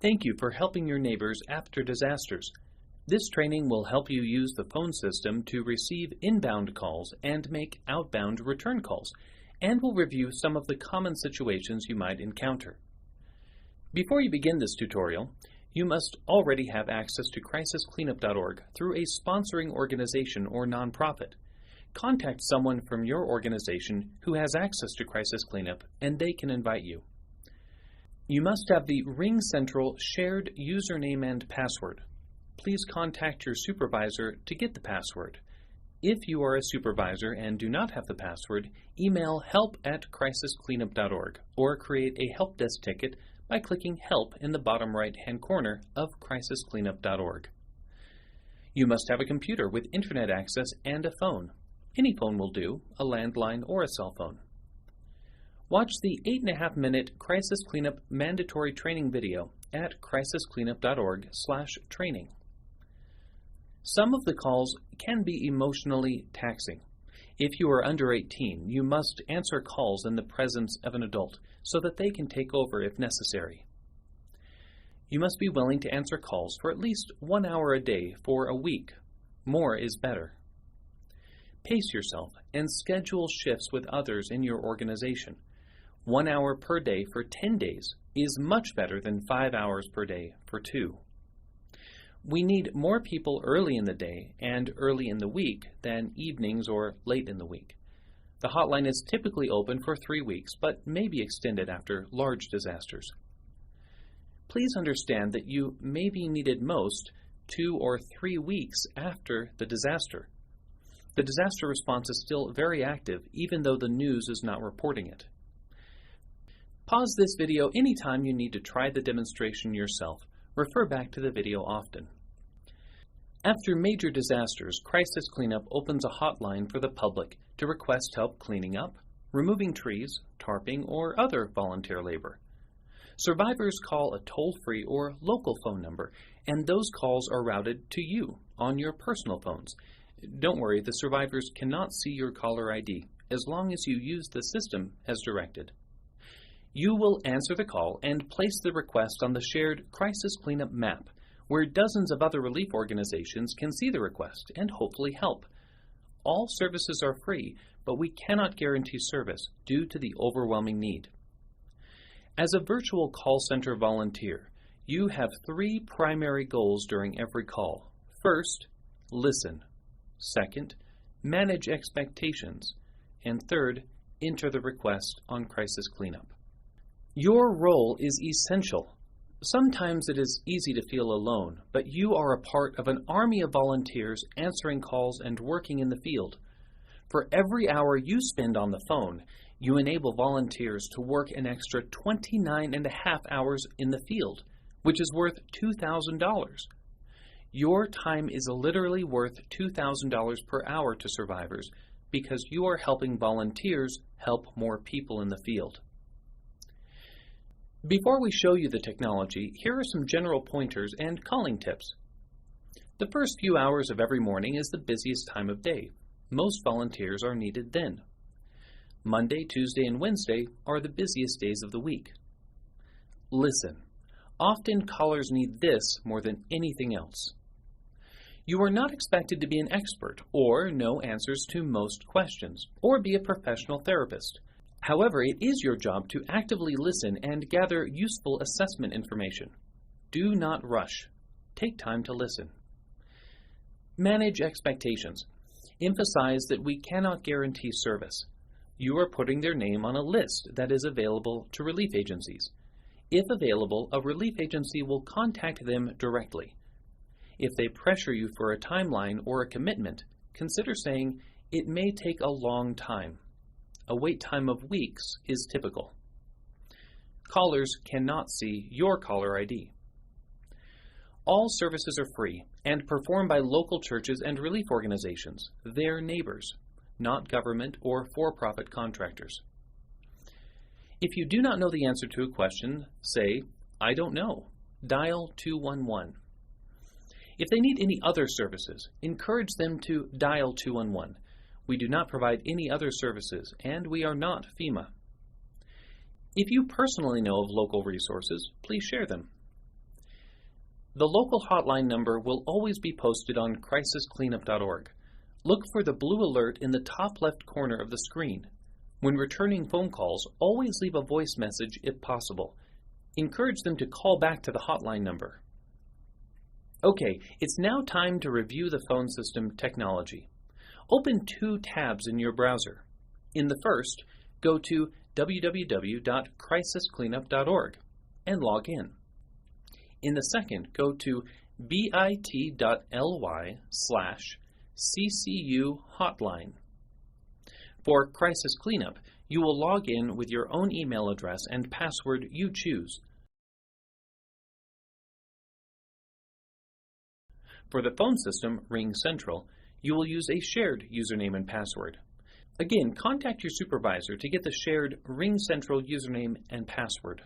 Thank you for helping your neighbors after disasters. This training will help you use the phone system to receive inbound calls and make outbound return calls, and will review some of the common situations you might encounter. Before you begin this tutorial, you must already have access to crisiscleanup.org through a sponsoring organization or nonprofit. Contact someone from your organization who has access to Crisis Cleanup, and they can invite you. You must have the RingCentral shared username and password. Please contact your supervisor to get the password. If you are a supervisor and do not have the password, email help@crisiscleanup.org or create a help desk ticket by clicking Help in the bottom right-hand corner of crisiscleanup.org. You must have a computer with internet access and a phone. Any phone will do, a landline or a cell phone. Watch the 8.5-minute Crisis Cleanup mandatory training video at crisiscleanup.org/training. Some of the calls can be emotionally taxing. If you are under 18, you must answer calls in the presence of an adult so that they can take over if necessary. You must be willing to answer calls for at least 1 hour a day for a week. More is better. Pace yourself and schedule shifts with others in your organization. 1 hour per day for 10 days is much better than 5 hours per day for 2. We need more people early in the day and early in the week than evenings or late in the week. The hotline is typically open for 3 weeks, but may be extended after large disasters. Please understand that you may be needed most 2 or 3 weeks after the disaster. The disaster response is still very active, even though the news is not reporting it. Pause this video anytime you need to try the demonstration yourself. Refer back to the video often. After major disasters, Crisis Cleanup opens a hotline for the public to request help cleaning up, removing trees, tarping, or other volunteer labor. Survivors call a toll-free or local phone number, and those calls are routed to you on your personal phones. Don't worry, the survivors cannot see your caller ID as long as you use the system as directed. You will answer the call and place the request on the shared Crisis Cleanup map, where dozens of other relief organizations can see the request and hopefully help. All services are free, but we cannot guarantee service due to the overwhelming need. As a virtual call center volunteer, you have 3 primary goals during every call. First, listen. Second, manage expectations. And third, enter the request on Crisis Cleanup. Your role is essential. Sometimes it is easy to feel alone, but you are a part of an army of volunteers answering calls and working in the field. For every hour you spend on the phone, you enable volunteers to work an extra 29.5 hours in the field, which is worth $2,000. Your time is literally worth $2,000 per hour to survivors because you are helping volunteers help more people in the field. Before we show you the technology, here are some general pointers and calling tips. The first few hours of every morning is the busiest time of day. Most volunteers are needed then. Monday, Tuesday, and Wednesday are the busiest days of the week. Listen. Often callers need this more than anything else. You are not expected to be an expert or know answers to most questions or be a professional therapist. However, it is your job to actively listen and gather useful assessment information. Do not rush. Take time to listen. Manage expectations. Emphasize that we cannot guarantee service. You are putting their name on a list that is available to relief agencies. If available, a relief agency will contact them directly. If they pressure you for a timeline or a commitment, consider saying, "It may take a long time." A wait time of weeks is typical. Callers cannot see your caller ID. All services are free and performed by local churches and relief organizations, their neighbors, not government or for-profit contractors. If you do not know the answer to a question, say, "I don't know." Dial 211. If they need any other services, encourage them to dial 211. We do not provide any other services, and we are not FEMA. If you personally know of local resources, please share them. The local hotline number will always be posted on crisiscleanup.org. Look for the blue alert in the top left corner of the screen. When returning phone calls, always leave a voice message if possible. Encourage them to call back to the hotline number. Okay, it's now time to review the phone system technology. Open two tabs in your browser. In the first, go to www.crisiscleanup.org and log in. In the second, go to bit.ly/CCU hotline. For Crisis Cleanup, you will log in with your own email address and password you choose. For the phone system, Ring Central, you will use a shared username and password. Again, contact your supervisor to get the shared Ring Central username and password.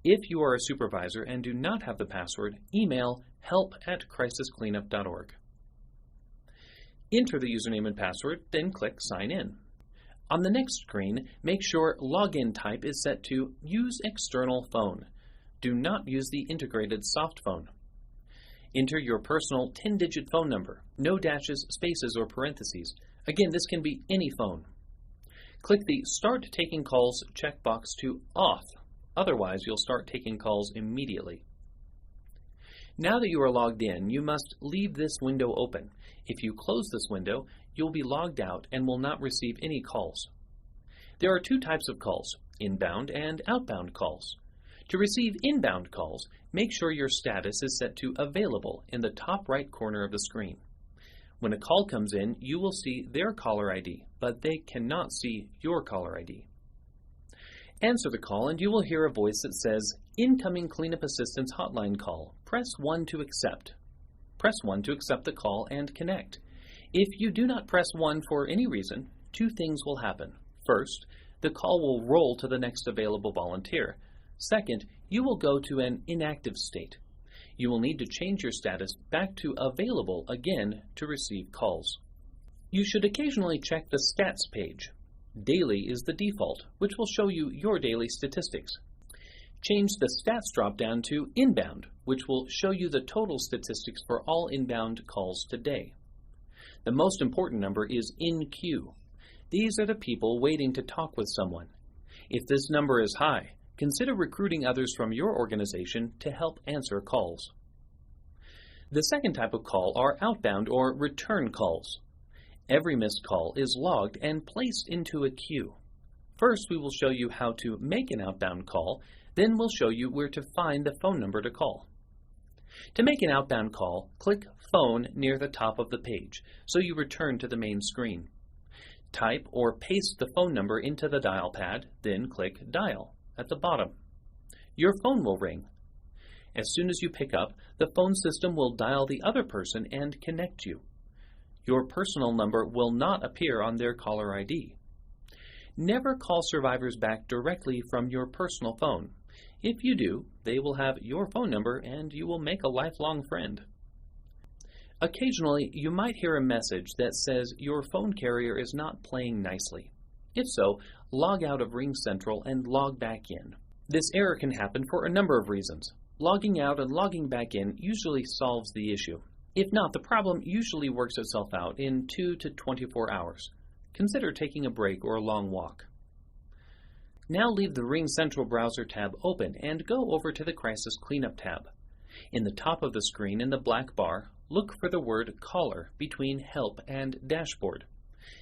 If you are a supervisor and do not have the password, email help@crisiscleanup.org. Enter the username and password, then click Sign In. On the next screen, make sure Login type is set to Use External Phone. Do not use the integrated soft phone. Enter your personal 10-digit phone number, no dashes, spaces, or parentheses. Again, this can be any phone. Click the Start Taking Calls checkbox to Off. Otherwise, you'll start taking calls immediately. Now that you are logged in, you must leave this window open. If you close this window, you'll be logged out and will not receive any calls. There are two types of calls, inbound and outbound calls. To receive inbound calls, make sure your status is set to Available in the top right corner of the screen. When a call comes in, you will see their caller ID, but they cannot see your caller ID. Answer the call and you will hear a voice that says, Incoming Cleanup Assistance Hotline Call. Press 1 to accept. Press 1 to accept the call and connect. If you do not press 1 for any reason, two things will happen. First, the call will roll to the next available volunteer. Second, you will go to an inactive state. You will need to change your status back to Available again to receive calls. You should occasionally check the Stats page. Daily is the default, which will show you your daily statistics. Change the Stats drop-down to Inbound, which will show you the total statistics for all inbound calls today. The most important number is in queue. These are the people waiting to talk with someone. If this number is high, consider recruiting others from your organization to help answer calls. The second type of call are outbound or return calls. Every missed call is logged and placed into a queue. First, we will show you how to make an outbound call, then we'll show you where to find the phone number to call. To make an outbound call, click Phone near the top of the page, so you return to the main screen. Type or paste the phone number into the dial pad, then click Dial at the bottom. Your phone will ring. As soon as you pick up, the phone system will dial the other person and connect you. Your personal number will not appear on their caller ID. Never call survivors back directly from your personal phone. If you do, they will have your phone number and you will make a lifelong friend. Occasionally, you might hear a message that says your phone carrier is not playing nicely. If so, log out of Ring Central and log back in. This error can happen for a number of reasons. Logging out and logging back in usually solves the issue. If not, the problem usually works itself out in 2 to 24 hours. Consider taking a break or a long walk. Now leave the Ring Central browser tab open and go over to the Crisis Cleanup tab. In the top of the screen in the black bar, look for the word Caller between Help and Dashboard.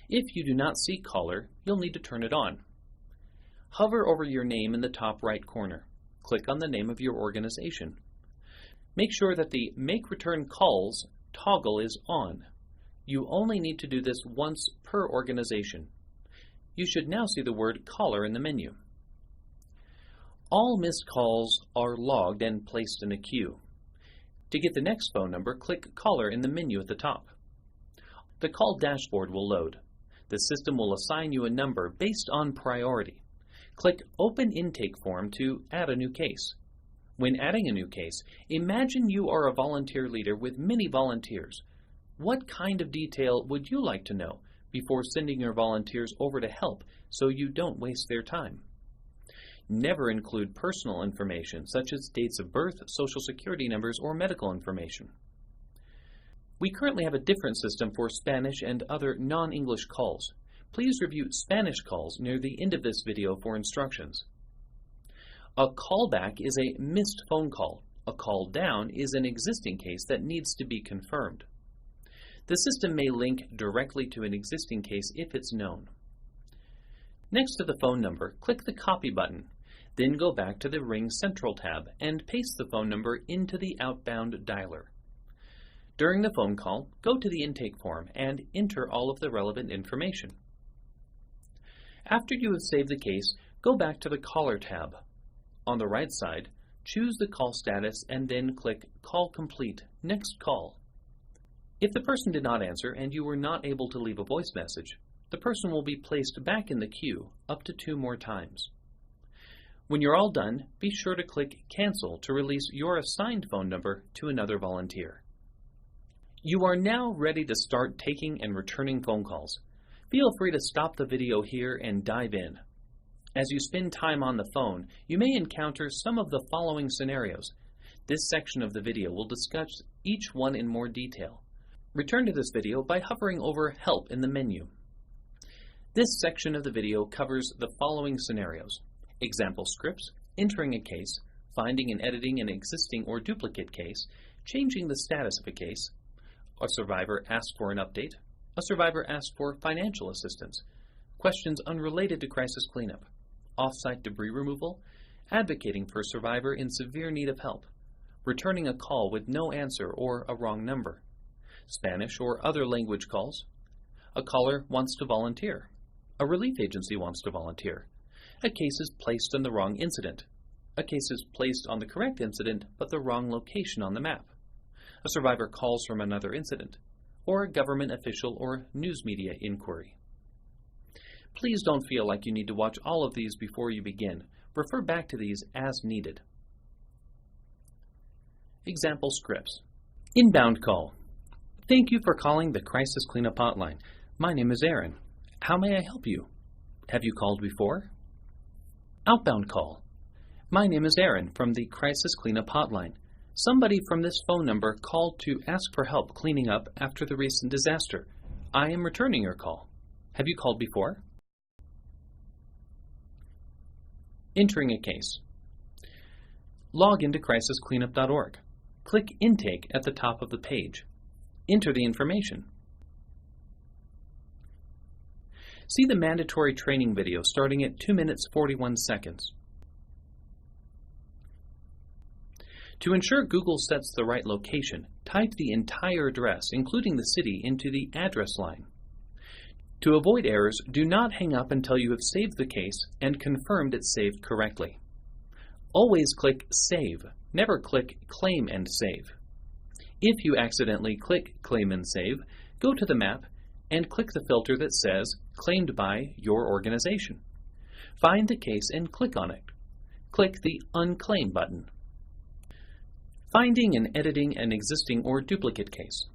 If you do not see Caller, you'll need to turn it on. Hover over your name in the top right corner. Click on the name of your organization. Make sure that the Make Return Calls toggle is on. You only need to do this once per organization. You should now see the word Caller in the menu. All missed calls are logged and placed in a queue. To get the next phone number, click Caller in the menu at the top. The call dashboard will load. The system will assign you a number based on priority. Click Open Intake Form to add a new case. When adding a new case, imagine you are a volunteer leader with many volunteers. What kind of detail would you like to know before sending your volunteers over to help so you don't waste their time? Never include personal information such as dates of birth, social security numbers, or medical information. We currently have a different system for Spanish and other non-English calls. Please review Spanish calls near the end of this video for instructions. A callback is a missed phone call. A call down is an existing case that needs to be confirmed. The system may link directly to an existing case if it's known. Next to the phone number, click the Copy button. Then go back to the Ring Central tab and paste the phone number into the Outbound dialer. During the phone call, go to the intake form and enter all of the relevant information. After you have saved the case, go back to the Caller tab. On the right side, choose the call status and then click Call Complete, Next Call. If the person did not answer and you were not able to leave a voice message, the person will be placed back in the queue up to 2 more times. When you're all done, be sure to click Cancel to release your assigned phone number to another volunteer. You are now ready to start taking and returning phone calls. Feel free to stop the video here and dive in. As you spend time on the phone, you may encounter some of the following scenarios. This section of the video will discuss each one in more detail. Return to this video by hovering over Help in the menu. This section of the video covers the following scenarios: example scripts, entering a case, finding and editing an existing or duplicate case, changing the status of a case, a survivor asks for an update, a survivor asks for financial assistance, questions unrelated to crisis cleanup, off-site debris removal, advocating for a survivor in severe need of help, returning a call with no answer or a wrong number, Spanish or other language calls, a caller wants to volunteer, a relief agency wants to volunteer, a case is placed on the wrong incident, a case is placed on the correct incident but the wrong location on the map, a survivor calls from another incident, or a government official or news media inquiry. Please don't feel like you need to watch all of these before you begin. Refer back to these as needed. Example scripts. Inbound call. Thank you for calling the Crisis Cleanup Hotline. My name is Aaron. How may I help you? Have you called before? Outbound call. My name is Aaron from the Crisis Cleanup Hotline. Somebody from this phone number called to ask for help cleaning up after the recent disaster. I am returning your call. Have you called before? Entering a case. Log into crisiscleanup.org. Click Intake at the top of the page. Enter the information. See the mandatory training video starting at 2 minutes 41 seconds. To ensure Google sets the right location, type the entire address, including the city, into the address line. To avoid errors, do not hang up until you have saved the case and confirmed it's saved correctly. Always click Save. Never click Claim and Save. If you accidentally click Claim and Save, go to the map and click the filter that says Claimed by Your Organization. Find the case and click on it. Click the Unclaim button. Finding and editing an existing or duplicate case.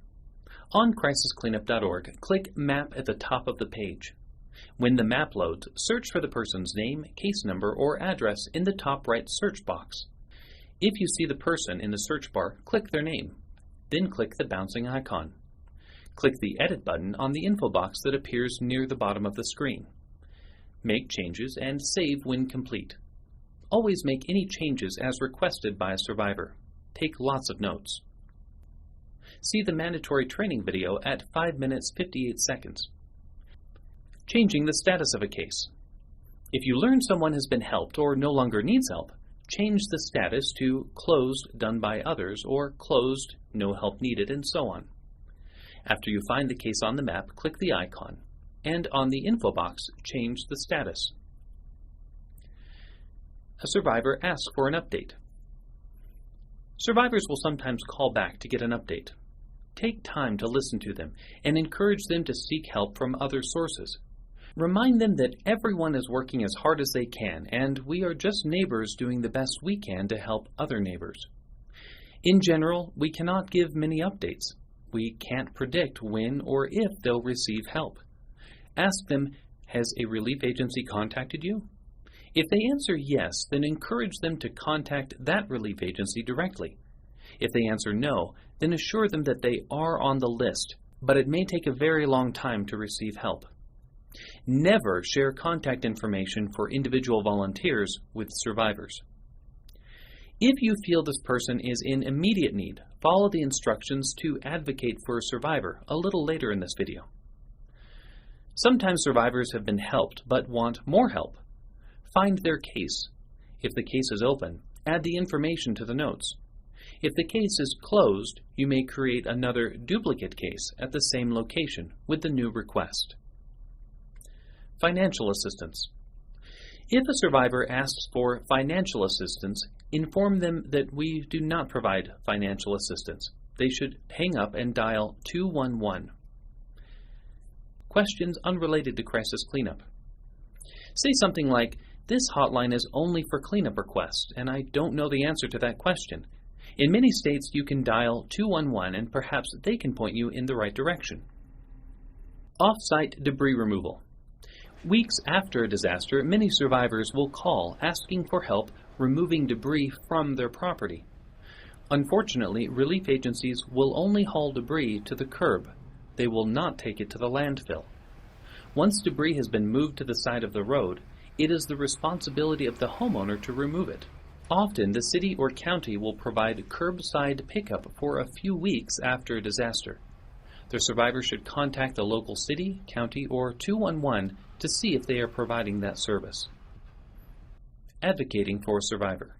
On crisiscleanup.org, click Map at the top of the page. When the map loads, search for the person's name, case number, or address in the top right search box. If you see the person in the search bar, click their name. Then click the bouncing icon. Click the Edit button on the info box that appears near the bottom of the screen. Make changes and save when complete. Always make any changes as requested by a survivor. Take lots of notes. See the mandatory training video at 5 minutes 58 seconds. Changing the status of a case. If you learn someone has been helped or no longer needs help, change the status to Closed, done by others, or Closed, no help needed, and so on. After you find the case on the map, click the icon, and on the info box, change the status. A survivor asks for an update. Survivors will sometimes call back to get an update. Take time to listen to them and encourage them to seek help from other sources. Remind them that everyone is working as hard as they can, and we are just neighbors doing the best we can to help other neighbors. In general, we cannot give many updates. We can't predict when or if they'll receive help. Ask them, has a relief agency contacted you? If they answer yes, then encourage them to contact that relief agency directly. If they answer no, then assure them that they are on the list, but it may take a very long time to receive help. Never share contact information for individual volunteers with survivors. If you feel this person is in immediate need, follow the instructions to advocate for a survivor a little later in this video. Sometimes survivors have been helped but want more help. Find their case. If the case is open, add the information to the notes. If the case is closed, you may create another duplicate case at the same location with the new request. Financial assistance. If a survivor asks for financial assistance, inform them that we do not provide financial assistance. They should hang up and dial 211. Questions unrelated to crisis cleanup. Say something like, "This hotline is only for cleanup requests, and I don't know the answer to that question." In many states, you can dial 211 and perhaps they can point you in the right direction. Off-site debris removal. Weeks after a disaster, many survivors will call asking for help removing debris from their property. Unfortunately, relief agencies will only haul debris to the curb. They will not take it to the landfill. Once debris has been moved to the side of the road, it is the responsibility of the homeowner to remove it. Often, the city or county will provide curbside pickup for a few weeks after a disaster. The survivor should contact the local city, county, or 211 to see if they are providing that service. Advocating for a survivor.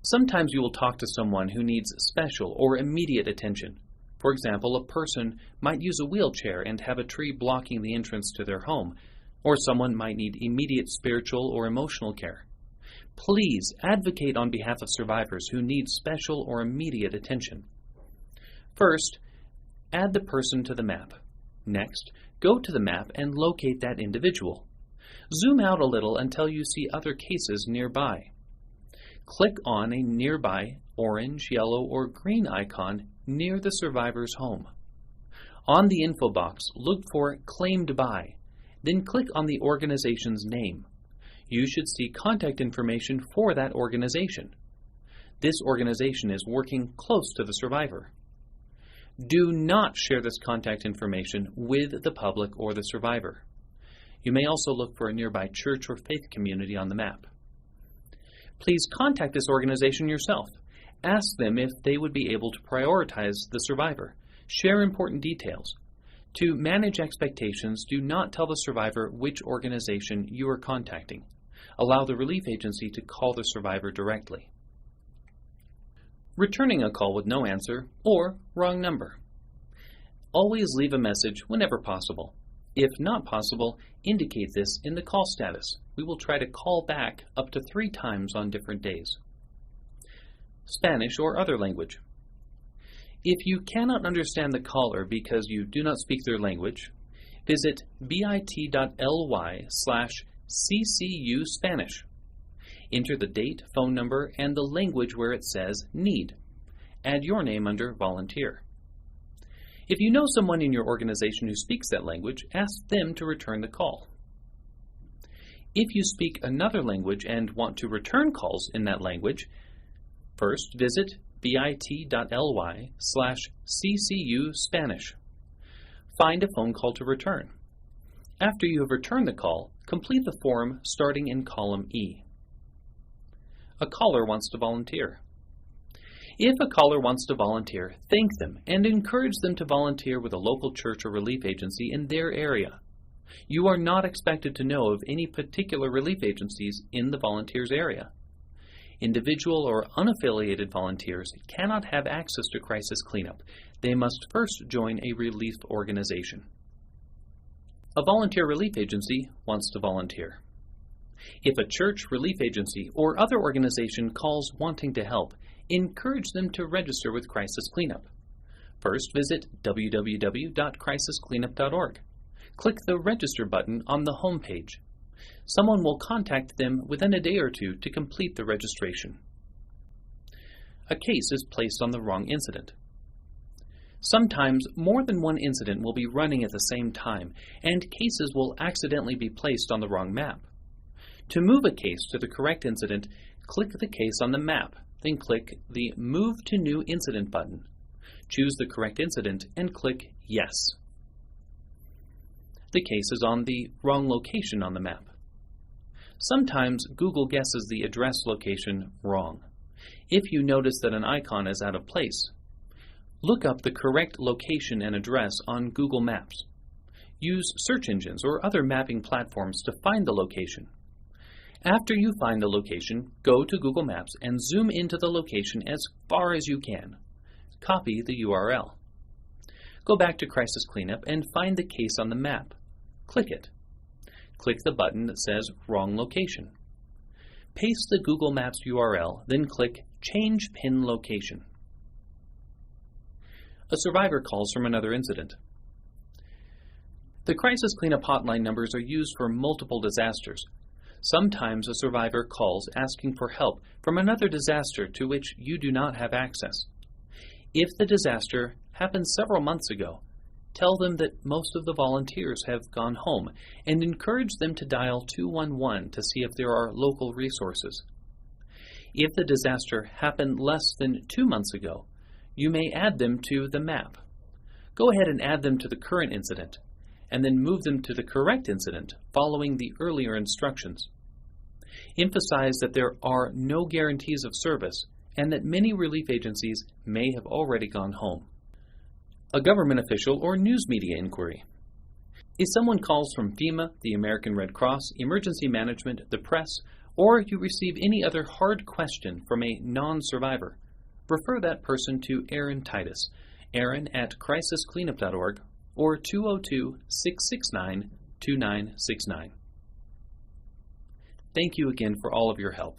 Sometimes you will talk to someone who needs special or immediate attention. For example, a person might use a wheelchair and have a tree blocking the entrance to their home, or someone might need immediate spiritual or emotional care. Please advocate on behalf of survivors who need special or immediate attention. First, add the person to the map. Next, go to the map and locate that individual. Zoom out a little until you see other cases nearby. Click on a nearby orange, yellow, or green icon near the survivor's home. On the info box, look for Claimed By, then click on the organization's name. You should see contact information for that organization. This organization is working close to the survivor. Do not share this contact information with the public or the survivor. You may also look for a nearby church or faith community on the map. Please contact this organization yourself. Ask them if they would be able to prioritize the survivor. Share important details. To manage expectations, do not tell the survivor which organization you are contacting. Allow the relief agency to call the survivor directly. Returning a call with no answer or wrong number. Always leave a message whenever possible. If not possible, indicate this in the call status. We will try to call back up to 3 times on different days. Spanish or other language. If you cannot understand the caller because you do not speak their language, visit bit.ly/CCU Spanish. Enter the date, phone number, and the language where it says Need. Add your name under Volunteer. If you know someone in your organization who speaks that language, ask them to return the call. If you speak another language and want to return calls in that language, first visit bit.ly/CCU Spanish. Find a phone call to return. After you have returned the call, complete the form starting in column E. A caller wants to volunteer. If a caller wants to volunteer, thank them and encourage them to volunteer with a local church or relief agency in their area. You are not expected to know of any particular relief agencies in the volunteer's area. Individual or unaffiliated volunteers cannot have access to crisis cleanup. They must first join a relief organization. A volunteer relief agency wants to volunteer. If a church, relief agency, or other organization calls wanting to help, encourage them to register with Crisis Cleanup. First, visit www.crisiscleanup.org. Click the Register button on the home page. Someone will contact them within a day or two to complete the registration. A case is placed on the wrong incident. Sometimes more than one incident will be running at the same time, and cases will accidentally be placed on the wrong map. To move a case to the correct incident, click the case on the map, then click the Move to New Incident button. Choose the correct incident and click Yes. The case is on the wrong location on the map. Sometimes Google guesses the address location wrong. If you notice that an icon is out of place, look up the correct location and address on Google Maps. Use search engines or other mapping platforms to find the location. After you find the location, go to Google Maps and zoom into the location as far as you can. Copy the URL. Go back to Crisis Cleanup and find the case on the map. Click it. Click the button that says Wrong Location. Paste the Google Maps URL, then click Change Pin Location. A survivor calls from another incident. The Crisis Cleanup Hotline numbers are used for multiple disasters. Sometimes a survivor calls asking for help from another disaster to which you do not have access. If the disaster happened several months ago, tell them that most of the volunteers have gone home and encourage them to dial 211 to see if there are local resources. If the disaster happened less than 2 months ago, you may add them to the map. Go ahead and add them to the current incident, and then move them to the correct incident following the earlier instructions. Emphasize that there are no guarantees of service and that many relief agencies may have already gone home. A government official or news media inquiry. If someone calls from FEMA, the American Red Cross, Emergency Management, the press, or you receive any other hard question from a non-survivor, refer that person to Aaron Titus, aaron@crisiscleanup.org, or 202-669-2969. Thank you again for all of your help.